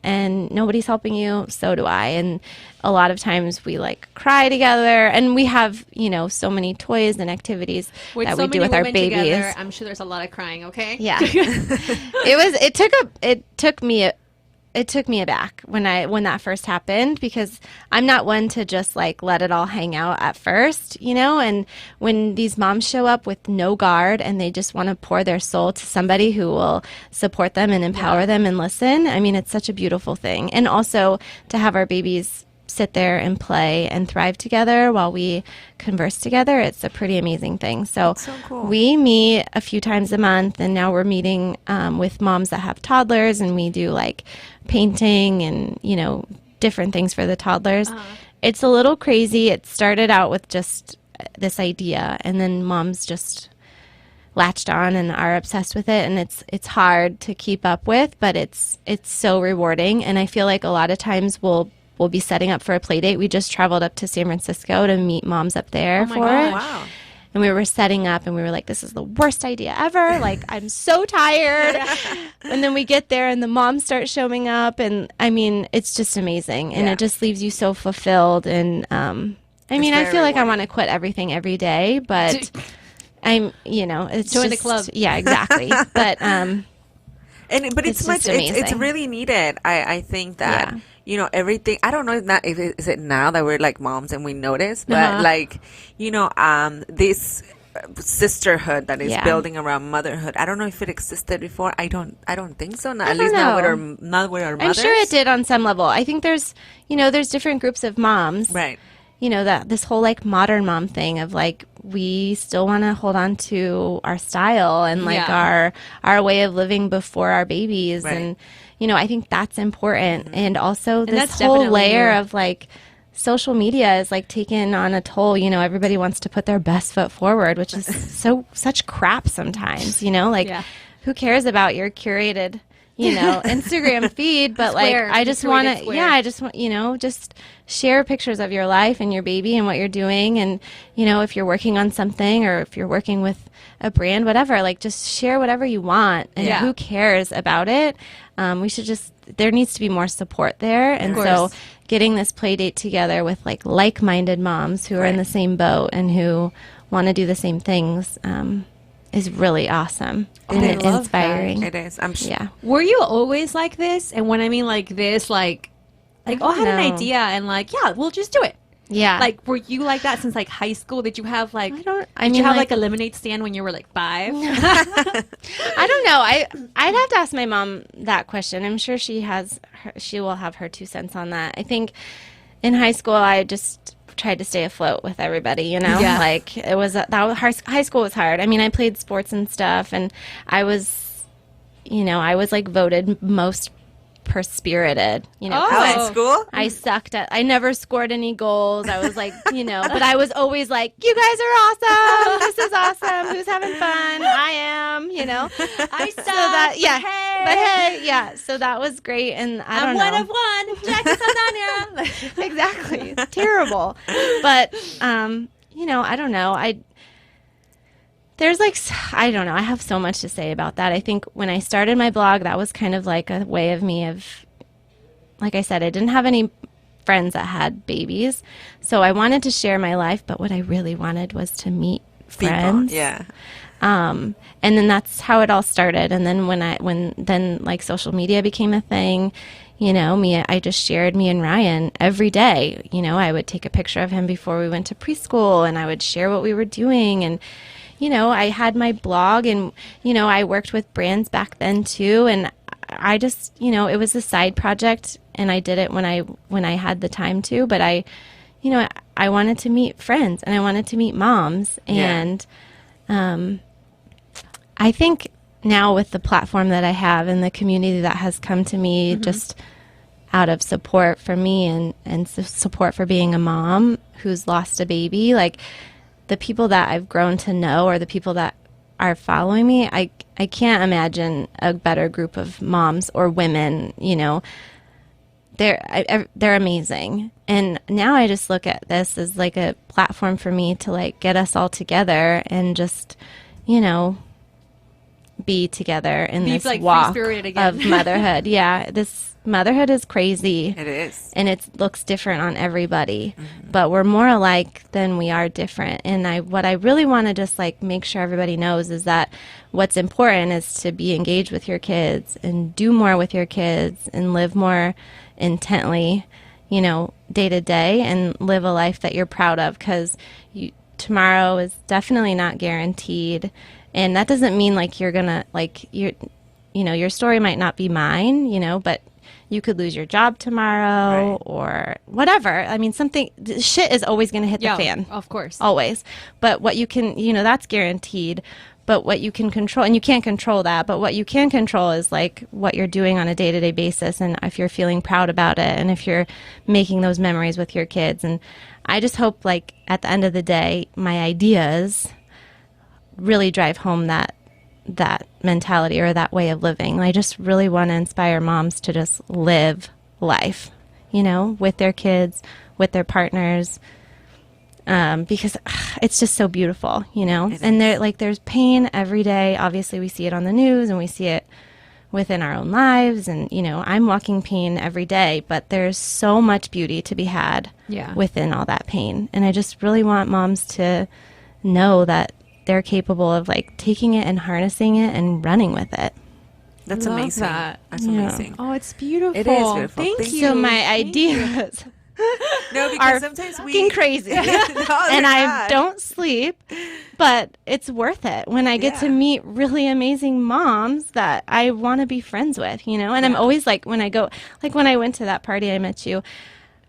and nobody's helping you, so do I. And a lot of times we like cry together, and we have, you know, so many toys and activities that we do with our babies. Together, I'm sure there's a lot of crying. Okay. Yeah. It took me aback when that first happened, because I'm not one to just like let it all hang out at first, you know, and when these moms show up with no guard and they just want to pour their soul to somebody who will support them and empower them and listen, I mean, it's such a beautiful thing. And also to have our babies sit there and play and thrive together while we converse together, it's a pretty amazing thing. So cool. We meet a few times a month, and now we're meeting with moms that have toddlers, and we do like painting and, you know, different things for the toddlers. It's a little crazy. It started out with just this idea, and then moms just latched on and are obsessed with it, and it's hard to keep up with, but it's so rewarding. And I feel like a lot of times we'll be setting up for a play date. We just traveled up to San Francisco to meet moms up there it. Wow. And we were setting up, and we were like, this is the worst idea ever. Like, I'm so tired. And then we get there, and the moms start showing up. And, I mean, it's just amazing. And it just leaves you so fulfilled. And, I mean, I feel like I want to quit everything every day. But I'm, you know, it's join the club. Yeah, exactly. But, but it's much, it's really needed. I think that, you know, everything, I don't know if is it now that we're like moms and we notice, but like, you know, this sisterhood that is building around motherhood, I don't know if it existed before. I don't think so. At least not with our mothers. I'm sure it did on some level. I think there's different groups of moms. Right. You know, that this whole like modern mom thing of like, we still want to hold on to our style and like our way of living before our babies. Right. And, you know, I think that's important. And also this whole layer of like social media is like taking on a toll. You know, everybody wants to put their best foot forward, which is such crap sometimes, you know, like who cares about your curated, you know, Instagram feed, but like, I just want to, you know, just share pictures of your life and your baby and what you're doing. And, you know, if you're working on something or if you're working with a brand, whatever, like just share whatever you want, and who cares about it. There needs to be more support there. And so getting this play date together with like-minded moms who are in the same boat and who want to do the same things, is really awesome and inspiring. That. It is. I'm sure. Yeah. Were you always like this? And when I mean like this, like I had an idea and like, we'll just do it. Yeah. Like, were you like that since like high school? Did you have like, did you have like a lemonade stand when you were like 5? I don't know. I'd have to ask my mom that question. I'm sure she will have her 2 cents on that. I think in high school, I just tried to stay afloat with everybody, you know, like high school was hard. I mean, I played sports and stuff, and I was like voted most spirited, you know. In school? I sucked at, I never scored any goals. I was like, you know, but I was always like, you guys are awesome. This is awesome. Who's having fun? I am, you know. I suck. But hey, so that was great. And I'm one of one, Jacqui Saldana. Exactly. Terrible. But, you know, I don't know. I don't know. I have so much to say about that. I think when I started my blog, that was kind of like a way of me like I said, I didn't have any friends that had babies. So I wanted to share my life, but what I really wanted was to meet friends. Yeah. And then that's how it all started. And then when like social media became a thing, you know, I just shared me and Ryan every day. You know, I would take a picture of him before we went to preschool, and I would share what we were doing. And, you know, I had my blog, and, you know, I worked with brands back then too. And I just, you know, it was a side project, and I did it when I had the time to, but I wanted to meet friends, and I wanted to meet moms. And, I think now with the platform that I have and the community that has come to me just out of support for me and support for being a mom who's lost a baby, like the people that I've grown to know, or the people that are following me, I can't imagine a better group of moms or women, you know. They're amazing. And now I just look at this as like a platform for me to like get us all together and just, you know, be together in this walk of motherhood. Yeah, this motherhood is crazy. It is. And it looks different on everybody. But we're more alike than we are different. And what I really want to just like make sure everybody knows is that what's important is to be engaged with your kids and do more with your kids and live more intently, you know, day to day, and live a life that you're proud of, because tomorrow is definitely not guaranteed. And that doesn't mean like you're gonna like you know, your story might not be mine, you know, but you could lose your job tomorrow, right, or whatever. I mean, shit is always going to hit the fan. Of course. Always. But what you can, you know, that's guaranteed. But what you can control, and you can't control that, but what you can control is like what you're doing on a day-to-day basis, and if you're feeling proud about it, and if you're making those memories with your kids. And I just hope, like, at the end of the day, my ideas really drive home that mentality or that way of living. I just really want to inspire moms to just live life, you know, with their kids, with their partners, because it's just so beautiful, you know. And there's pain every day. Obviously, we see it on the news and we see it within our own lives. And, you know, I'm walking pain every day, but there's so much beauty to be had within all that pain. And I just really want moms to know that they're capable of like taking it and harnessing it and running with it. That's amazing. That's amazing. Oh, it's beautiful. It is beautiful. Thank you. So my ideas no, because are sometimes fucking crazy. No, and I don't sleep, but it's worth it when I get to meet really amazing moms that I want to be friends with, you know. And I'm always like, when I went to that party I met you,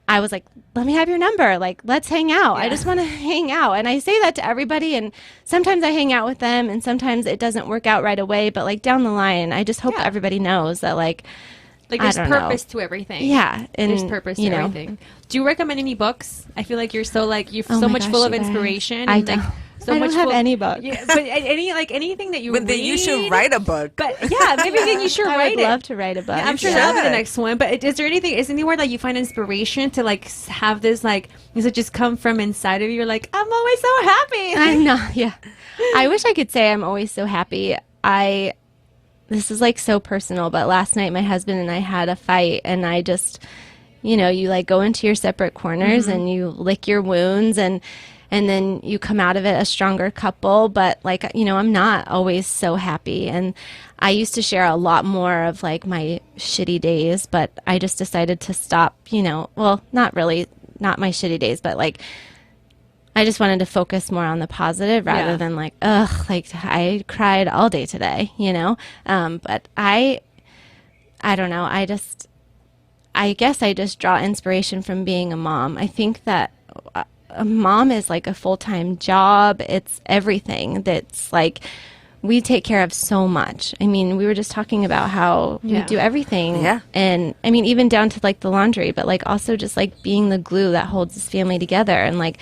I was like, let me have your number. Like, let's hang out. I just want to hang out. And I say that to everybody. And sometimes I hang out with them, and sometimes it doesn't work out right away. But like down the line, I just hope everybody knows that like there's purpose to everything. Yeah. And there's purpose to everything. Do you recommend any books? I feel like you're so like, you're so much full of inspiration. I and, don't. Like, so I much don't have any book. Yeah, but anything that you read. But then you should write a book. But yeah, maybe then you should write it. I would love to write a book. Yeah, I'm sure that'll be the next one. But is there anywhere that you find inspiration to like have this like, does it just come from inside of you? You're like, I'm always so happy. I know. Yeah. I wish I could say I'm always so happy. This is like so personal, but last night my husband and I had a fight, and I just, you know, you like go into your separate corners and you lick your wounds, and then you come out of it a stronger couple. But like, you know, I'm not always so happy. And I used to share a lot more of like my shitty days, but I just decided to stop, you know, well, not my shitty days, but like, I just wanted to focus more on the positive rather than like, like I cried all day today, you know? But I don't know. I guess I just draw inspiration from being a mom. I think that a mom is like a full-time job. It's everything. That's like, we take care of so much. I mean, we were just talking about how we do everything. Yeah. And I mean, even down to like the laundry, but like also just like being the glue that holds this family together. And like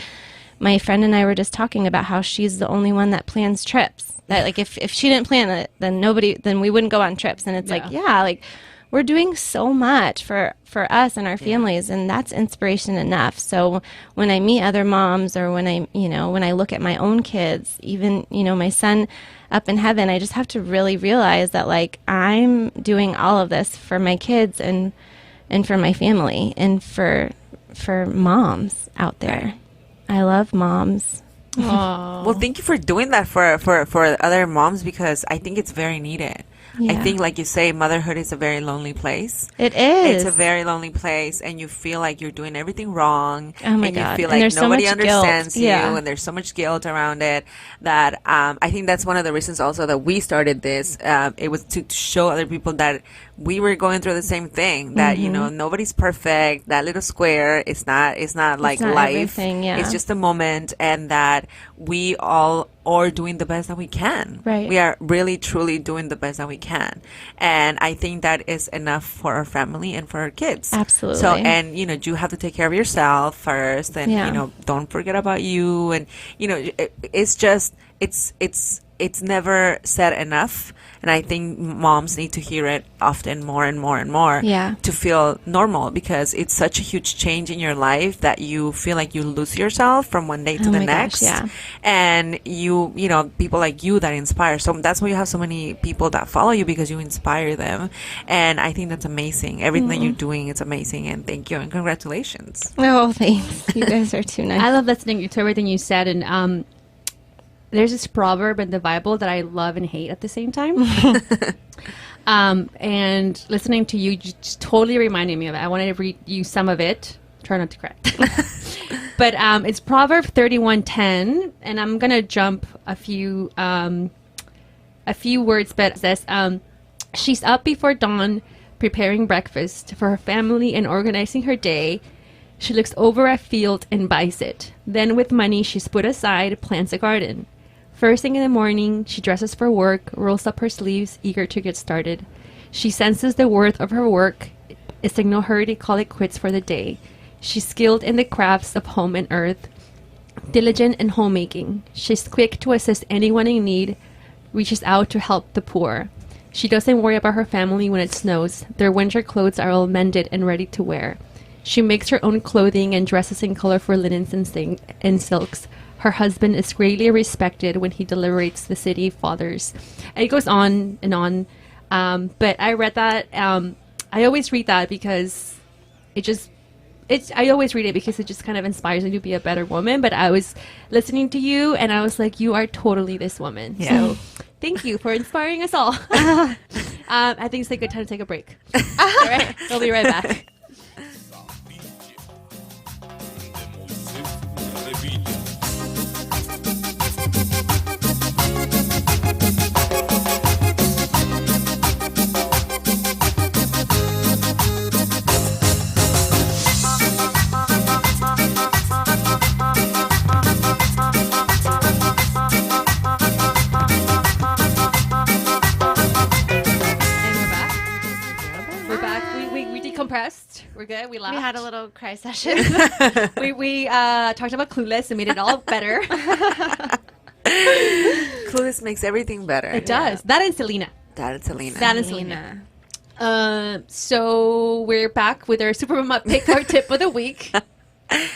my friend and I were just talking about how she's the only one that plans trips. That like if she didn't plan it, then we wouldn't go on trips. And it's like, like we're doing so much for us and our families, and that's inspiration enough. So when I meet other moms, or when I look at my own kids, even, you know, my son up in heaven, I just have to really realize that like I'm doing all of this for my kids and for my family and for moms out there. I love moms. Well, thank you for doing that for other moms, because I think it's very needed. I think, like you say, motherhood is a very lonely place. It is. It's a very lonely place, and you feel like you're doing everything wrong. Oh my and God. You feel like nobody understands you, and there's so much guilt around it that I think that's one of the reasons also that we started this. It was to show other people that we were going through the same thing, that, you know, nobody's perfect. That little square is not like life. It's just a moment, and that we all are doing the best that we can. Right. We are really, truly doing the best that we can. And I think that is enough for our family and for our kids. Absolutely. So, and, you know, you have to take care of yourself first, and, you know, don't forget about you. And, you know, it's just, it's it's never said enough. And I think moms need to hear it often more and more and more to feel normal, because it's such a huge change in your life that you feel like you lose yourself from one day to the next. And you know, people like you that inspire. So that's why you have so many people that follow you, because you inspire them. And I think that's amazing. Everything that you're doing is amazing. And thank you and congratulations. Oh, thanks. You guys are too nice. I love listening to everything you said. And there's this proverb in the Bible that I love and hate at the same time. And listening to you just totally reminded me of it. I wanted to read you some of it. Try not to cry. But it's Proverb 31:10, and I'm gonna jump a few words. But it says, she's up before dawn, preparing breakfast for her family and organizing her day. She looks over a field and buys it. Then with money she's put aside, plants a garden. First thing in the morning, she dresses for work, rolls up her sleeves, eager to get started. She senses the worth of her work, a signal her to call it quits for the day. She's skilled in the crafts of home and earth, diligent in homemaking. She's quick to assist anyone in need, reaches out to help the poor. She doesn't worry about her family when it snows. Their winter clothes are all mended and ready to wear. She makes her own clothing and dresses in colorful linens and silks. Her husband is greatly respected when he deliberates the city fathers. And it goes on and on. But I read that. I always read that because I always read it because it just kind of inspires me to be a better woman. But I was listening to you and I was like, you are totally this woman. Yeah. So thank you for inspiring us all. I think it's a good time to take a break. All right. We'll be right back. Compressed. We're good. We laughed. We had a little cry session. we talked about Clueless and made it all better. Clueless makes everything better. It does. That and Selena. So we're back with our Super Mama Pick Our Tip of the Week,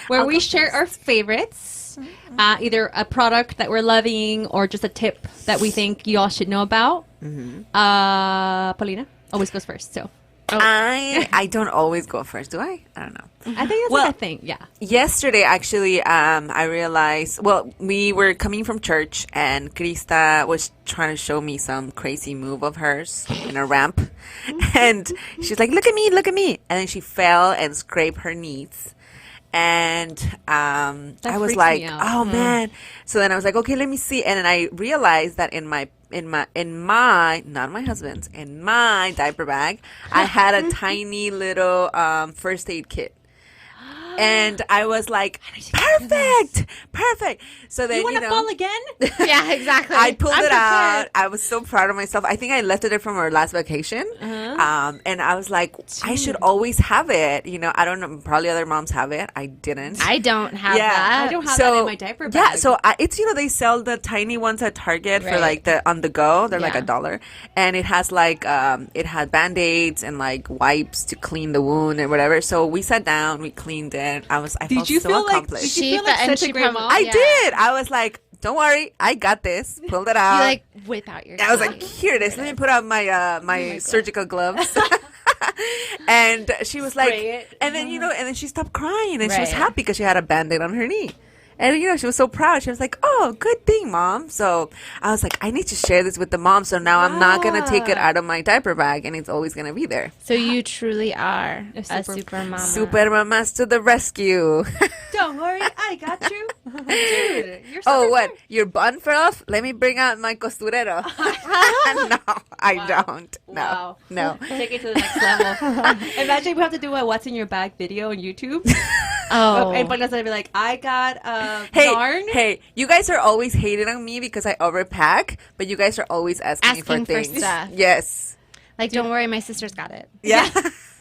where we share our favorites, either a product that we're loving or just a tip that we think you all should know about. Paulina always goes first, so. I don't always go first, do I? I don't know. I think that's a thing, yeah. Yesterday, actually, I realized, we were coming from church, and Krista was trying to show me some crazy move of hers in a ramp. And she's like, look at me. And then she fell and scraped her knees. And I was like, oh, man. So then I was like, okay, let me see. And then I realized that in my not my husband's, in my diaper bag, I had a tiny little first aid kit. And I was like, perfect. So then, you want to fall again? Yeah, exactly. I pulled it out. I was so proud of myself. I think I left it there from our last vacation. And I was like, I should always have it. You know, I don't know. Probably other moms have it. I didn't. I don't have that. I don't have that in my diaper bag. Yeah, so it's, they sell the tiny ones at Target for like the on the go. They're like $1. And it has like, it had Band-Aids and like wipes to clean the wound and whatever. So we sat down, we cleaned it. I felt so accomplished. Did you feel like such a great mom? I did. I was like, don't worry, I got this. Pulled it out. You like whip out your. I was like, here it is. Let me put out my surgical gloves. And she was like, and then and then she stopped crying and she was happy because she had a Band-Aid on her knee. And, she was so proud. She was like, oh, good thing, Mom. So I was like, I need to share this with the mom. So now I'm not going to take it out of my diaper bag, and it's always going to be there. So you truly are a super mama. Super mamas to the rescue. Don't worry, I got you. Dude, you're so what? Your bun fell off? Let me bring out my costurero. No, I don't. No. Take it to the next level. Imagine we have to do a What's in Your Bag video on YouTube. And Paulina's going to be like, I got yarn. Hey, you guys are always hating on me because I overpack, but you guys are always asking me for things. Stuff. Yes. Like, don't worry, my sister's got it. Yeah.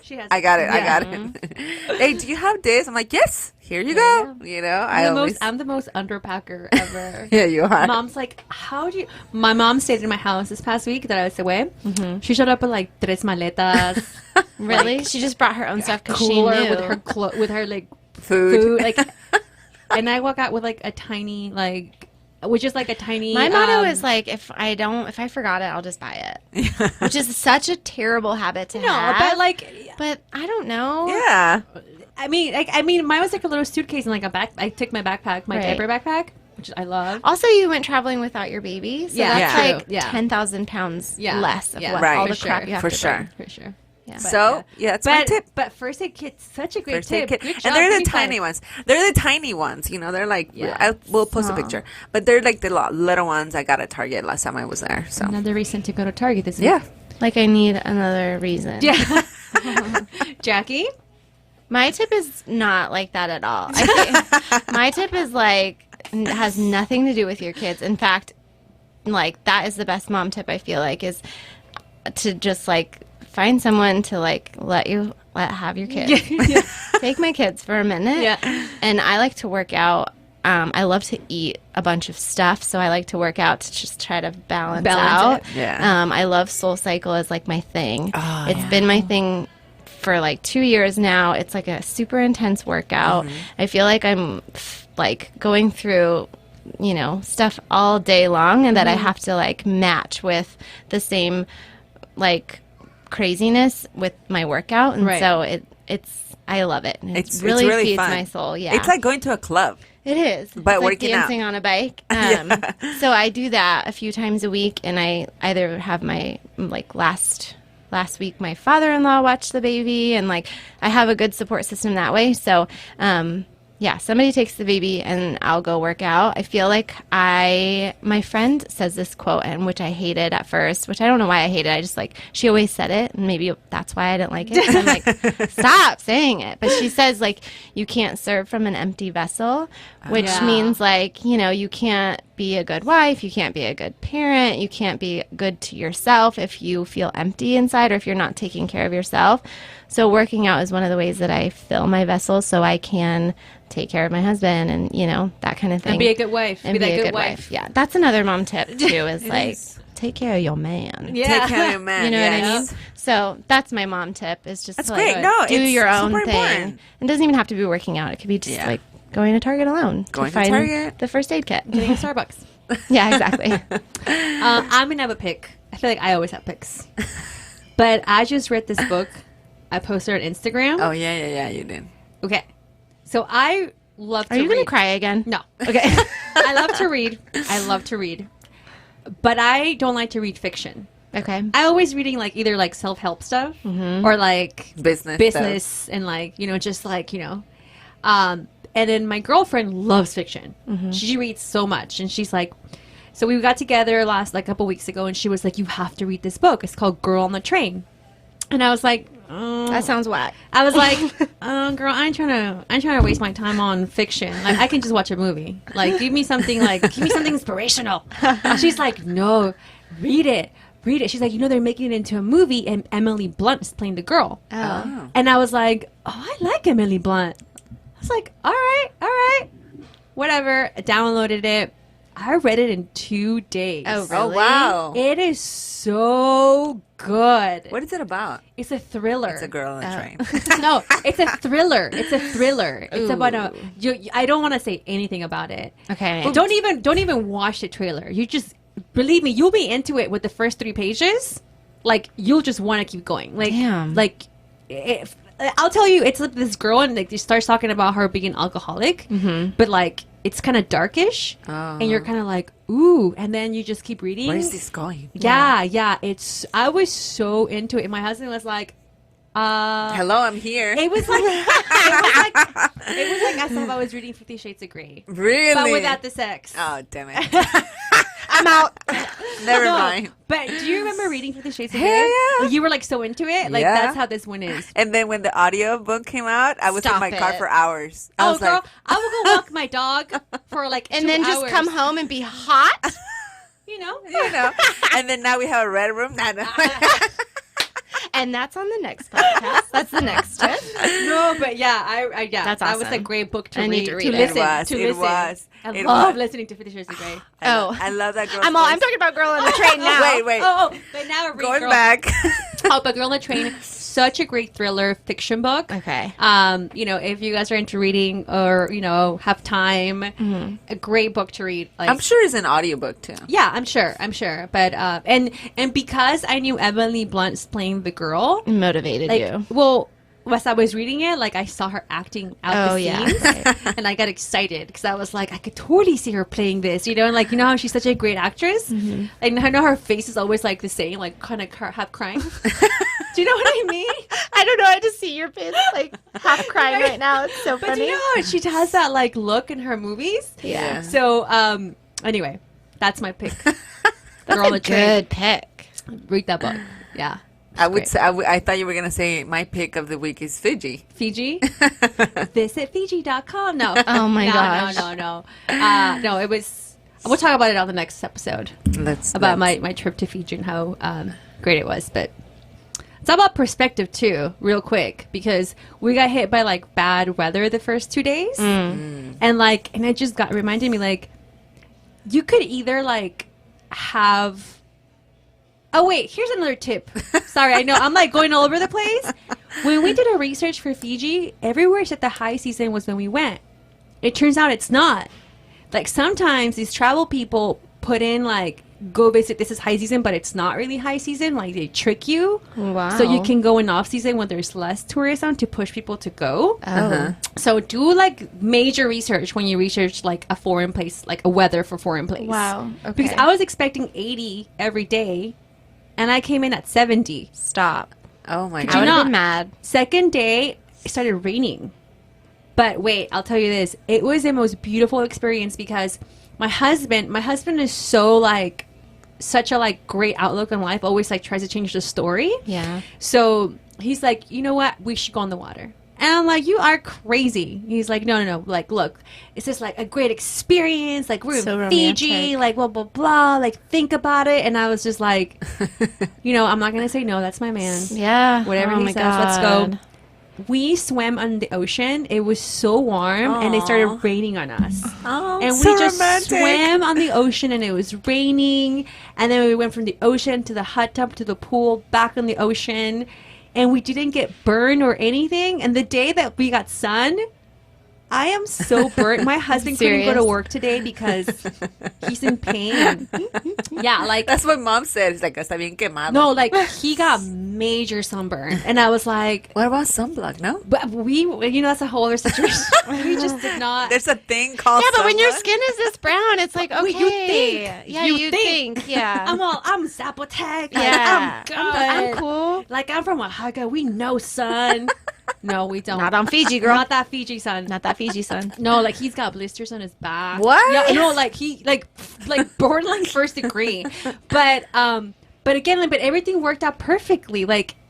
She has I got it. Hey, do you have this? I'm like, yes. here you go. You know, I'm the most underpacker ever. Yeah, you are. Mom's like, how do you? My mom stayed in my house this past week that I was away. Mm-hmm. She showed up with like 3 maletas. Really? Like, she just brought her own stuff because she knew with her like food. Like, and I walk out with like a tiny like. Which is like a tiny. My motto is like, if I forgot it, I'll just buy it. Which is such a terrible habit to have. But I don't know. Yeah. I mean, mine was like a little suitcase and like a back. I took my backpack, my diaper backpack, which I love. Also, you went traveling without your baby, so that's like 10,000 pounds less of all the crap you have to bring. For sure. Yeah. So, that's my tip. But first aid kit's such a great first aid tip. Kit. And they're the tiny ones. They're the tiny ones. You know, they're like, we'll post a picture. But they're like the little ones I got at Target last time I was there. So another reason to go to Target this week. Yeah. Like I need another reason. Yeah. Jackie? My tip is not like that at all. My tip is like, has nothing to do with your kids. In fact, like that is the best mom tip I feel like is to just like find someone to like let have your kids. Take my kids for a minute. Yeah. And I like to work out. I love to eat a bunch of stuff, so I like to work out to just try to balance out. Yeah. I love SoulCycle as like my thing. It's been my thing for like 2 years now. It's like a super intense workout. Mm-hmm. I feel like I'm like going through, you know, stuff all day long, and that I have to like match with the same like craziness with my workout, and so it's I love it. It really feeds fun. My soul. Yeah, it's like going to a club. It is, but it's working like dancing on a bike. So I do that a few times a week, and I either have my like last week my father-in-law watched the baby, and like I have a good support system that way. So yeah, somebody takes the baby and I'll go work out. I feel like my friend says this quote, and which I hated at first, which I don't know why I hated. I just like, she always said it, and maybe that's why I didn't like it. And I'm like, stop saying it. But she says like, you can't serve from an empty vessel, which means like, you know, you can't be a good wife, you can't be a good parent, you can't be good to yourself if you feel empty inside or if you're not taking care of yourself. So working out is one of the ways that I fill my vessel so I can take care of my husband and, you know, that kind of thing. And be a good wife. And be that good wife. Yeah. That's another mom tip, too, is like, take care of your man. Yeah. Take care of your man. You know what I mean? So that's my mom tip, is just that's to like, great. No, do your own thing. Important. It doesn't even have to be working out. It could be just like going to Target alone. Going to find Target. the first aid kit. Getting a Starbucks. Yeah, exactly. I'm going to have a pick. I feel like I always have picks. But I just read this book. I posted on Instagram. Oh, yeah, you did. Okay. So I love to read. Are you going to cry again? No. Okay. I love to read. But I don't like to read fiction. Okay. I always reading like either like self-help stuff or like business stuff. And like, you know, just like, you know. And then my girlfriend loves fiction. She reads so much, and she's like, so we got together last like a couple weeks ago, and she was like, you have to read this book. It's called Girl on the Train. And I was like, that sounds whack. I was like, girl, I ain't trying to waste my time on fiction. Like, I can just watch a movie. Like, give me something inspirational. She's like, no, read it. She's like, you know, they're making it into a movie, and Emily Blunt is playing the girl. Oh. And I was like, oh, I like Emily Blunt. I was like, all right, whatever. I downloaded it. I read it in 2 days. Oh, really? Oh, wow. It is so good. What is it about? It's a thriller. It's a girl on a train. No, it's a thriller. It's about I don't want to say anything about it. Okay. But don't even watch the trailer. You just believe me, you'll be into it with the first 3 pages. Like, you'll just want to keep going. Like, damn. Like, I'll tell you, it's like this girl, and like she starts talking about her being an alcoholic, but like it's kind of darkish, and you're kind of like, ooh, and then you just keep reading. Where is this going? Yeah. I was so into it. And my husband was like, hello, I'm here. It was like as if I was reading 50 Shades of Grey. Really? But without the sex. Oh, damn it. I'm out. Never mind. But do you remember reading 50 Shades of Hell Grey? yeah. Like, you were like so into it. Like that's how this one is. And then when the audio book came out, I was in my car for hours. I was girl, like, I would go walk my dog for like 2 and then hours. just come home and be hot. You know. And then now we have a red room. And And that's on the next podcast. That's the next tip. No, but yeah, That's that was awesome. a great book to I read. need to read it. It was. I love listening to 50 Shades of Grey. I love that girl. I'm talking about Girl on the Train now. Wait. But now we're Going back. But Girl on the Train, such a great thriller fiction book. Okay. If you guys are into reading or, have time, a great book to read. Like, I'm sure it's an audiobook too. yeah, I'm sure. But, and because I knew Emily Blunt's playing the girl. Motivated you. Well, as I was reading it, I saw her acting out the scenes, Right. and I got excited because I was like, I could totally see her playing this, and how she's such a great actress, and I know her face is always the same, kind of half crying. Do you know what I mean? I don't know. I just see your face half crying right now. It's so funny. But do you know she has that look in her movies? Yeah. So anyway, that's my pick. That's a good pick. Read that book. Yeah. I would say, I thought you were going to say my pick of the week is Fiji. Fiji? Visit Fiji.com. No. Oh my gosh. No. No, it was... We'll talk about it on the next episode. About my trip to Fiji and how great it was. But it's all about perspective too, real quick. Because we got hit by bad weather the first 2 days. And it just reminded me you could either have... Oh, wait, here's another tip. Sorry, I know. I'm going all over the place. When we did our research for Fiji, everywhere said the high season was when we went. It turns out it's not. Sometimes these travel people put in, go visit, this is high season, but it's not really high season. They trick you. Wow. So you can go in off season when there's less tourism to push people to go. Oh. So do, major research when you research, a foreign place, a weather for foreign place. Wow. Okay. Because I was expecting 80 every day. And I came in at 70. Stop. Oh my I God. would have been mad. Second day, it started raining. But wait, I'll tell you this. It was the most beautiful experience because my husband is so such a great outlook on life. Always tries to change the story. Yeah. So he's like, you know what? We should go on the water. And I'm like, you are crazy. He's like, no. Look, it's just a great experience. We're so in Fiji, blah, blah, blah. Think about it. And I was just I'm not going to say no. That's my man. Yeah. Whatever he says, let's go. We swam on the ocean. It was so warm. And it started raining on us. Oh, and we so just romantic. swam on the ocean and it was raining. And then we went from the ocean to the hot tub to the pool, back on the ocean. And we didn't get burned or anything. And the day that we got sun, I am so burnt. My husband couldn't go to work today because he's in pain. Yeah, that's what Mom said. It's está bien quemado. No, he got major sunburn. And I was like... What about sunblock, no? But that's a whole other situation. We just did not... There's a thing called Yeah, but when your sunblock? skin is this brown, it's okay. You think. Yeah, You think. Yeah. I'm Zapotec. Yeah. I'm good. I'm cool. I'm from Oaxaca. We know sun. No, we don't. Not on Fiji, girl. Not that Fiji sun. Not that Fiji sun. No, he's got blisters on his back. What? Yeah, no, he borderline first degree. But again, but everything worked out perfectly.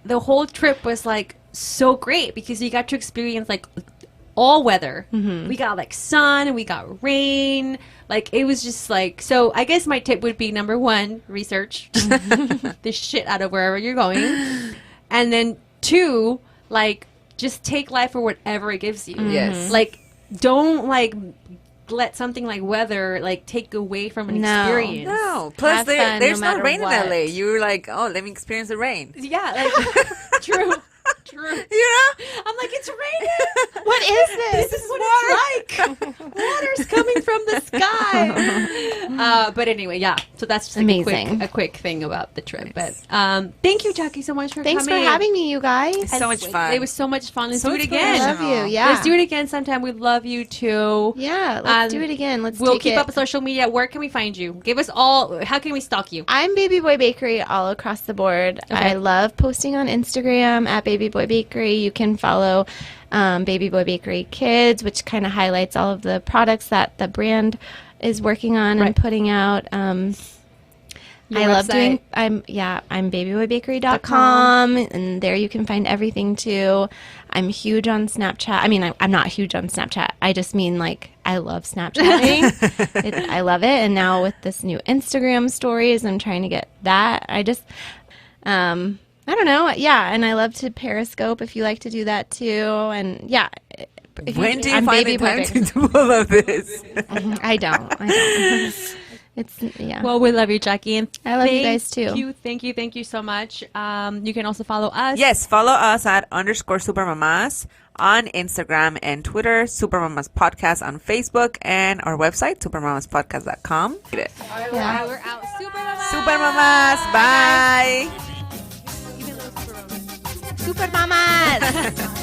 The whole trip was so great because you got to experience all weather. Mm-hmm. We got sun and we got rain. It was just so I guess my tip would be number 1, research the shit out of wherever you're going. And then 2, just take life for whatever it gives you. Yes. Don't let something weather take away from an experience. No. Plus, there's no rain what. in LA. You're let me experience the rain. Yeah, true. I'm it's raining. What is this? This is what it's like. Water's coming from the sky. But anyway, yeah. So that's just amazing. A quick thing about the trip. But thank you, Jacqui, so much for Thanks coming. for having me, you guys. It's so much fun. It was so much fun. Let's do it inspirational. again. I love you. Yeah. Let's do it again sometime. We'd love you too. Yeah, let's do it again. We'll keep up with social media. Where can we find you? Give us all. How can we stalk you? I'm Baby Boy Bakery all across the board. Okay. I love posting on Instagram at Baby Boy Bakery. You can follow Baby Boy Bakery Kids, which kind of highlights all of the products that the brand is working on and putting out. I love doing. I'm babyboybakery.com, and there you can find everything too. I'm huge on Snapchat. I mean, I'm not huge on Snapchat. I just mean I love Snapchatting. I love it. And now with this new Instagram stories, I'm trying to get that. I don't know. Yeah, and I love to Periscope if you like to do that too. And yeah. When do you find the time to do all of this? I don't. Yeah. Well, we love you, Jacqui. And I love you guys too. Thank you so much. You can also follow us. Yes, follow us at _Super Mamás on Instagram and Twitter, Super Mamás Podcast on Facebook, and our website, supermamaspodcast.com. Yeah. We're out. Super Mamás. Bye. Super Mamás.